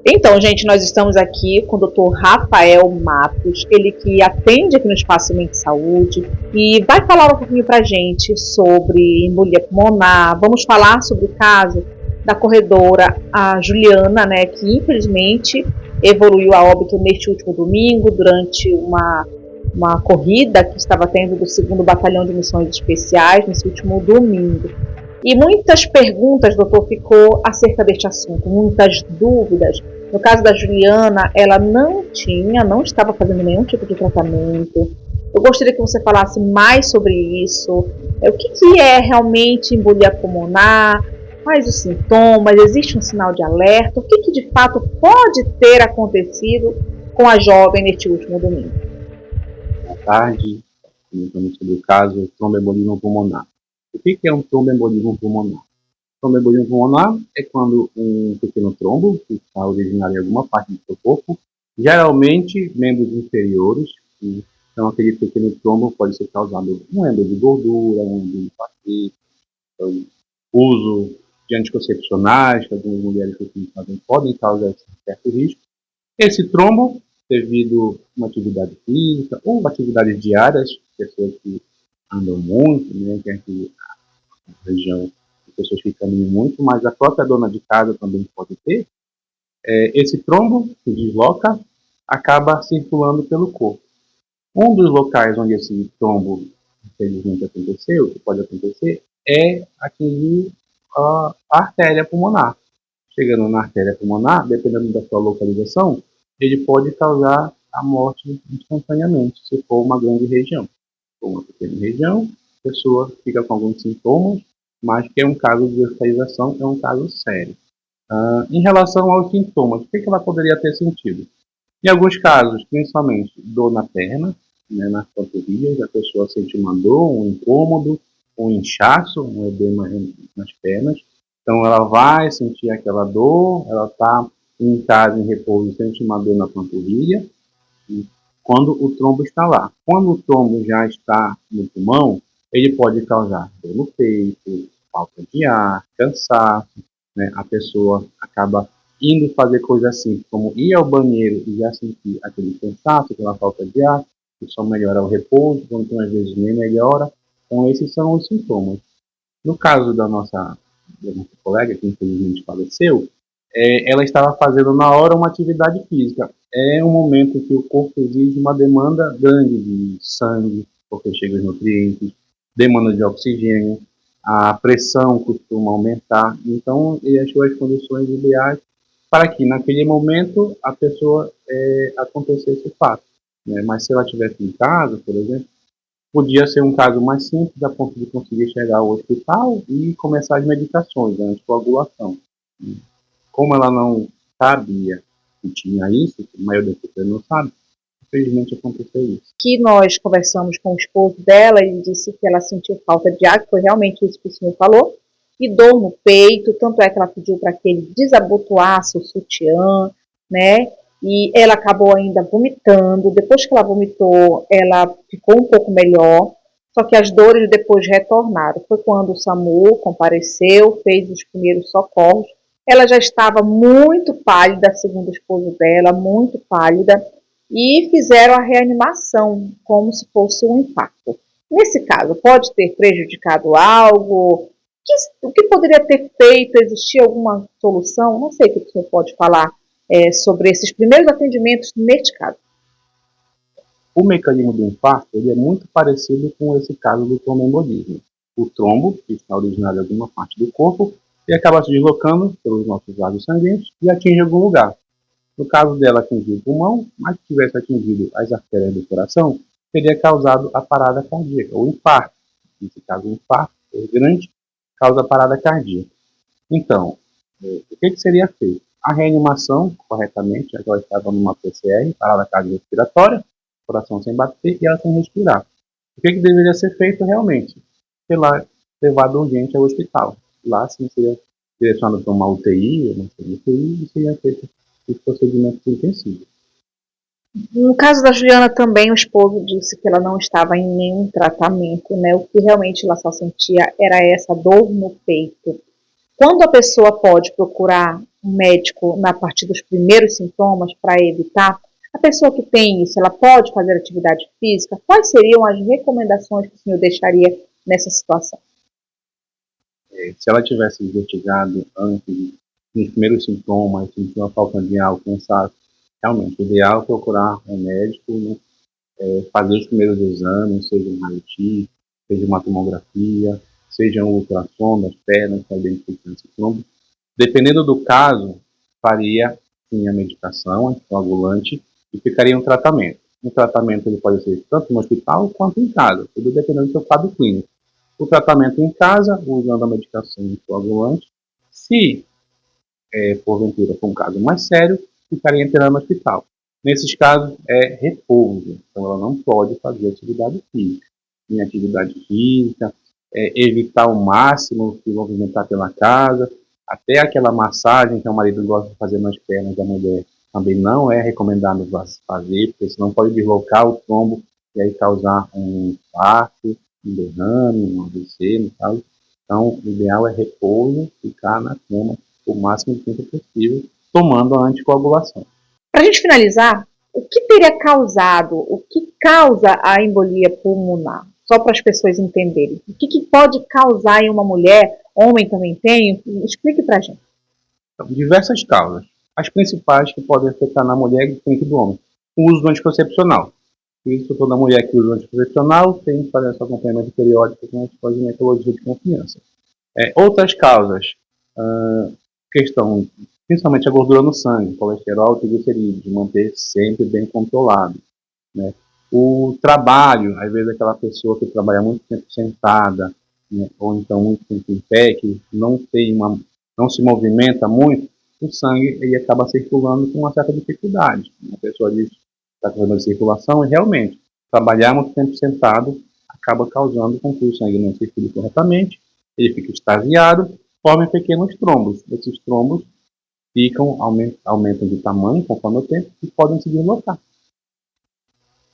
Então, gente, nós estamos aqui com o Dr. Rafael Matos, ele que atende aqui no Espaço Mente Saúde e vai falar um pouquinho pra gente sobre embolia pulmonar. Vamos falar sobre o caso da corredora, a Juliana, né, que infelizmente evoluiu a óbito neste último domingo durante uma corrida que estava tendo do 2º Batalhão de Missões Especiais nesse último domingo. E muitas perguntas, doutor, ficou acerca deste assunto, muitas dúvidas. No caso da Juliana, ela não estava fazendo nenhum tipo de tratamento. Eu gostaria que você falasse mais sobre isso. O que é realmente embolia pulmonar? Quais os sintomas? Existe um sinal de alerta? O que de fato pode ter acontecido com a jovem neste último domingo? Boa tarde, comentando sobre o caso tromboembolismo pulmonar. O que é um tromboembolismo pulmonar? Tromboembolismo pulmonar é quando um pequeno trombo, que está originário em alguma parte do seu corpo, geralmente membros inferiores, então aquele pequeno trombo pode ser causado um êmbolo de gordura, um êmbolo de fatiga, uso de anticoncepcionais, que algumas mulheres fazem, podem causar esse certo risco. Esse trombo, devido a uma atividade física ou atividades diárias, pessoas que andam muito, né, que aqui na região pessoas que caminham muito, mas a própria dona de casa também pode ter, esse trombo que desloca acaba circulando pelo corpo. Um dos locais onde esse trombo, infelizmente, aconteceu, que pode acontecer, é atingir a artéria pulmonar. Chegando na artéria pulmonar, dependendo da sua localização, ele pode causar a morte instantaneamente, se for uma grande região. Se for uma pequena região, a pessoa fica com alguns sintomas, mas que é um caso de hospitalização, é um caso sério. Em relação aos sintomas, o que ela poderia ter sentido? Em alguns casos, principalmente dor na perna, né, nas panturrilhas, a pessoa sente uma dor, um incômodo, um inchaço, um edema nas pernas. Então ela vai sentir aquela dor, ela está em casa, em repouso, sente uma dor na panturrilha, quando o trombo está lá. Quando o trombo já está no pulmão, ele pode causar dor no peito, falta de ar, cansaço, né? A pessoa acaba indo fazer coisas assim, como ir ao banheiro e já sentir aquele cansaço, aquela falta de ar, que só melhora o repouso, quando às vezes nem melhora. Então esses são os sintomas. No caso da nossa colega, que infelizmente faleceu, ela estava fazendo na hora uma atividade física. É um momento que o corpo exige uma demanda grande de sangue, porque chega os nutrientes, demanda de oxigênio, a pressão costuma aumentar. Então, ele achou as condições ideais para que, naquele momento, a pessoa acontecesse o fato. Né? Mas se ela estivesse em casa, por exemplo, podia ser um caso mais simples, a ponto de conseguir chegar ao hospital e começar as medicações, a anticoagulação. Como ela não sabia que tinha isso, que a maioria das pessoas não sabe, infelizmente aconteceu isso. Que nós conversamos com o esposo dela e disse que ela sentiu falta de ar, que foi realmente isso que o senhor falou, e dor no peito, tanto é que ela pediu para que ele desabotoasse o sutiã, né? E ela acabou ainda vomitando. Depois que ela vomitou, ela ficou um pouco melhor, só que as dores depois retornaram. Foi quando o SAMU compareceu, fez os primeiros socorros. Ela já estava muito pálida, segundo o esposo dela, muito pálida, e fizeram a reanimação como se fosse um infarto. Nesse caso, pode ter prejudicado algo? O que poderia ter feito? Existia alguma solução? Não sei o que o senhor pode falar sobre esses primeiros atendimentos neste caso. O mecanismo do infarto ele é muito parecido com esse caso do tromboembolismo. O trombo, que está originário em alguma parte do corpo, ele acaba se deslocando pelos nossos vasos sanguíneos e atinge algum lugar. No caso dela atingir o pulmão, mas se tivesse atingido as artérias do coração, teria causado a parada cardíaca, ou infarto. Nesse caso, o infarto grande causa parada cardíaca. Então, o que seria feito? A reanimação, corretamente, já que ela estava numa PCR, parada cardiorrespiratória, coração sem bater e ela sem respirar. O que deveria ser feito realmente? Sei lá, levado urgente ao hospital. Lá, sim, seria direcionado para uma UTI, uma UTI, e seria feito os procedimentos intensivos. No caso da Juliana também, o esposo disse que ela não estava em nenhum tratamento, né? O que realmente ela só sentia era essa dor no peito. Quando a pessoa pode procurar um médico na partir dos primeiros sintomas para evitar? A pessoa que tem isso, ela pode fazer atividade física? Quais seriam as recomendações que o senhor deixaria nessa situação? Se ela tivesse investigado antes, nos primeiros sintomas, sentir uma falta de ar, cansaço, realmente, o ideal é procurar um médico, né, fazer os primeiros exames, seja um raio-x, seja uma tomografia, seja um ultrassom das pernas para identificar esse trombo. Dependendo do caso, faria sim a medicação anticoagulante e ficaria um tratamento. O tratamento ele pode ser tanto no hospital quanto em casa, tudo dependendo do seu quadro clínico. O tratamento em casa, usando a medicação anticoagulante. Se, porventura, for um caso mais sério, ficaria internado no hospital. Nesses casos, é repouso. Então, ela não pode fazer atividade física. Em atividade física, evitar ao máximo se movimentar pela casa. Até aquela massagem que o marido gosta de fazer nas pernas da mulher também não é recomendado fazer, porque senão pode deslocar o trombo e aí causar um infarto, um derrame, um AVC, no caso. Então, o ideal é repouso, ficar na cama o máximo de tempo possível, tomando a anticoagulação. Para a gente finalizar, o que teria causado, o que causa a embolia pulmonar? Só para as pessoas entenderem. O que pode causar em uma mulher, homem também tem? Explique para a gente. Então, diversas causas. As principais que podem afetar na mulher e diferente do homem. O uso do anticoncepcional. Por isso, toda mulher que usa o anticoncepcional tem que fazer seu acompanhamento periódico com a ginecologia de confiança. Outras causas, questão, principalmente a gordura no sangue, colesterol e triglicerídeos, manter sempre bem controlado, né? O trabalho, às vezes aquela pessoa que trabalha muito tempo sentada, né, ou então muito tempo em pé, que não se movimenta muito, o sangue ele acaba circulando com uma certa dificuldade. A pessoa diz que está com problema de circulação e realmente trabalhar muito tempo sentado acaba causando com que o sangue não circule corretamente, ele fica extasiado, forma pequenos trombos. Esses trombos aumentam de tamanho conforme o tempo e podem se deslocar.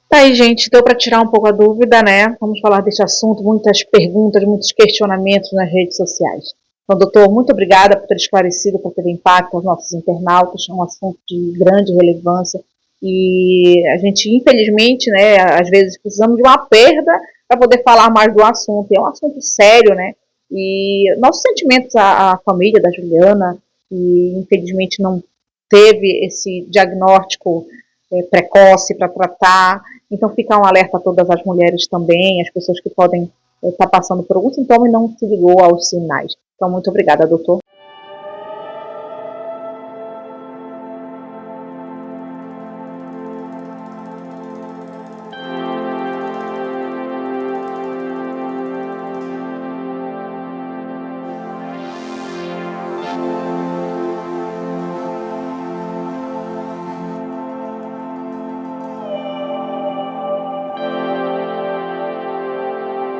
Tá aí, gente, deu para tirar um pouco a dúvida, né? Vamos falar desse assunto, muitas perguntas, muitos questionamentos nas redes sociais. Então, doutor, muito obrigada por ter esclarecido, por ter impacto aos nossos internautas, é um assunto de grande relevância e a gente, infelizmente, né, às vezes precisamos de uma perda para poder falar mais do assunto. É um assunto sério, né? E nossos sentimentos à família da Juliana, que infelizmente não teve esse diagnóstico precoce para tratar. Então fica um alerta a todas as mulheres também, as pessoas que podem estar passando por algum sintoma e não se ligou aos sinais. Então, muito obrigada, doutor.